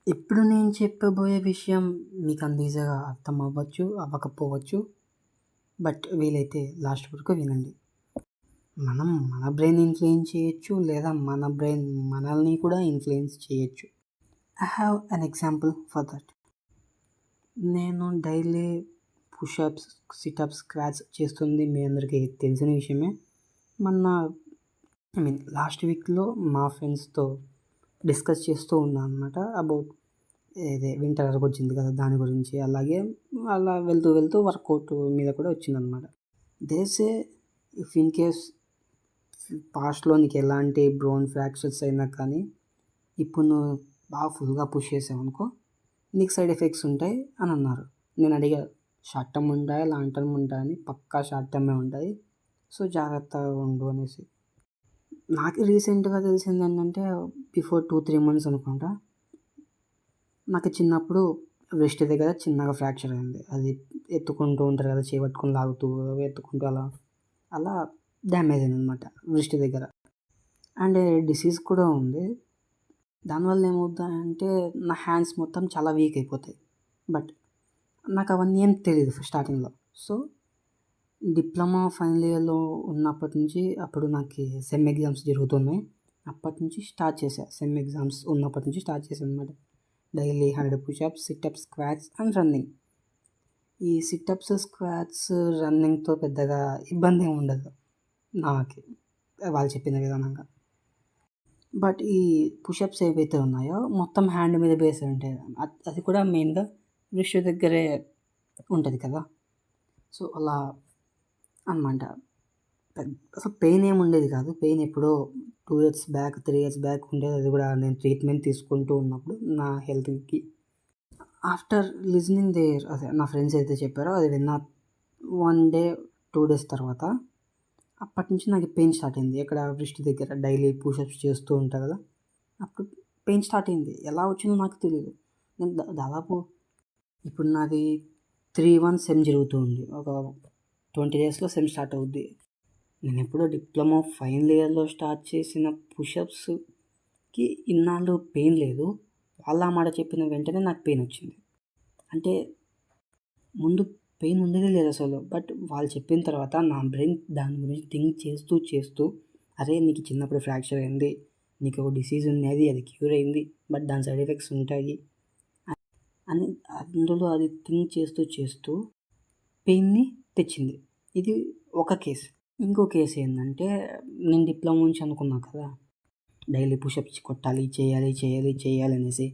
ఇప్పుడు నేను చెప్పబోయే విషయం మీకు అంత ఈజీగా అర్థం అవ్వచ్చు, అవ్వకపోవచ్చు. బట్ వీలైతే లాస్ట్ వరకు వినండి. మనం మన బ్రెయిన్ ఇన్‌ఫ్లుయెన్స్ చేయొచ్చు, లేదా మన బ్రెయిన్ మనల్ని కూడా ఇన్‌ఫ్లుయెన్స్ చేయొచ్చు. I have an example for that. నేను డైలీ పుషప్స్, సిటప్స్, స్క్వాట్స్ చేస్తుంది మీ అందరికీ తెలిసిన విషయమే. మొన్న లాస్ట్ వీక్‌లో మా ఫ్రెండ్స్‌తో డిస్కస్ చేస్తూ ఉన్నా అనమాట అబౌట్ వింటర్ వచ్చింది కదా దాని గురించి. అలాగే అలా వెళ్తూ వెళ్తూ వర్కౌట్ మీద కూడా వచ్చిందనమాట. They say if in case పాస్ట్‌లో నీకు ఎలాంటి బోన్ ఫ్రాక్చర్స్ అయినా కానీ ఇప్పుడు నువ్వు బాగా ఫుల్‌గా పుష్ చేసావనుకో నీకు సైడ్ ఎఫెక్ట్స్ ఉంటాయి అని అన్నారు. నేను అడిగా షార్ట్ టర్మ్ ఉంటాయా, లాంగ్ టర్మ్ ఉంటాయా అని. పక్కా షార్ట్ టర్మే ఉంటాయి, సో జాగ్రత్తగా ఉండు అనేసి. నాకు రీసెంట్‌గా తెలిసింది ఏంటంటే బిఫోర్ 2-3 మంత్స్ అనుకుంటా, నాకు చిన్నప్పుడు వ్రిస్ట్ దగ్గర చిన్నగా ఫ్రాక్చర్ అయింది. అది ఎత్తుకుంటూ ఉంటారు కదా, చేయి పట్టుకొని లాగుతూ ఎత్తుకుంటూ అలా అలా డ్యామేజ్ అయిందనమాట వ్రిస్ట్ దగ్గర. అండ్ డిసీజ్ కూడా ఉంది. దానివల్ల ఏమవుద్దంటే నా హ్యాండ్స్ మొత్తం చాలా వీక్ అయిపోతాయి. బట్ నాకు అవన్నీ ఏం తెలీదు స్టార్టింగ్‌లో. సో డిప్లొమా ఫైనల్ ఇయర్‌లో ఉన్నప్పటి నుంచి అప్పుడు నాకు సెమ్ ఎగ్జామ్స్ జరుగుతున్నాయి. అప్పటి నుంచి స్టార్ట్ చేశా. సెమ్ ఎగ్జామ్స్ ఉన్నప్పటి నుంచి స్టార్ట్ చేశాను అనమాట. Daily 100 push-ups, sit-ups, squats and running. ఈ సిటప్స్, స్క్వాట్స్, రన్నింగ్‌తో పెద్దగా ఇబ్బంది ఏమి ఉండదు నాకి, వాళ్ళు చెప్పిన విధానంగా. బట్ ఈ పుషప్స్ ఏవైతే ఉన్నాయో మొత్తం హ్యాండ్ మీద బేస్ ఉంటాయి. అది కూడా మెయిన్‌గా రిస్ట్ దగ్గరే ఉంటుంది కదా. సో అలా అనమాట. అసలు పెయిన్ ఏమి ఉండేది కాదు. పెయిన్ ఎప్పుడో 2 ఇయర్స్ బ్యాక్, 3 ఇయర్స్ బ్యాక్ ఉండేది. అది కూడా నేను ట్రీట్మెంట్ తీసుకుంటూ ఉన్నప్పుడు నా హెల్త్‌కి. ఆఫ్టర్ లిజనింగ్ అదే నా ఫ్రెండ్స్ ఏదైతే చెప్పారో అది విన్న 1 డే, 2 డేస్ తర్వాత అప్పటి నుంచి నాకు పెయిన్ స్టార్ట్ అయింది. ఎక్కడ వ్రిస్ట్ దగ్గర డైలీ పుషప్స్ చేస్తూ ఉంటా కదా, అప్పుడు పెయిన్ స్టార్ట్ అయింది. ఎలా వచ్చిందో నాకు తెలీదు. నేను దాదాపు ఇప్పుడు నాది 3-1 సెమ్ జరుగుతూ ఉంది. ఒక 20 డేస్‌లో సెమ్ స్టార్ట్ అవుద్ది. నేను ఎప్పుడో డిప్లొమా ఫైనల్ ఇయర్‌లో స్టార్ట్ చేసిన పుషప్స్‌కి ఇన్నాళ్ళు పెయిన్ లేదు. వాళ్ళ ఆ మాట చెప్పిన వెంటనే నాకు పెయిన్ వచ్చింది. అంటే ముందు పెయిన్ ఉండేదే లేదు అసలు. బట్ వాళ్ళు చెప్పిన తర్వాత నా బ్రెయిన్ దాని గురించి థింక్ చేస్తూ చేస్తూ అరే నీకు చిన్నప్పుడు ఫ్రాక్చర్ అయింది, నీకు ఒక డిసీజ్ ఉన్నది, అది క్యూర్ అయింది, బట్ దాని సైడ్ ఎఫెక్ట్స్ ఉంటాయి అని అందులో అది థింక్ చేస్తూ చేస్తూ పెయిన్‌ని తెచ్చింది. ఇది ఒక కేస్. ఇంకో కేస్ ఏందంటే నేను డిప్లొమా నుంచి అనుకున్నా కదా, డైలీ పుషప్స్ కొట్టాలి, చేయాలి అనేసి.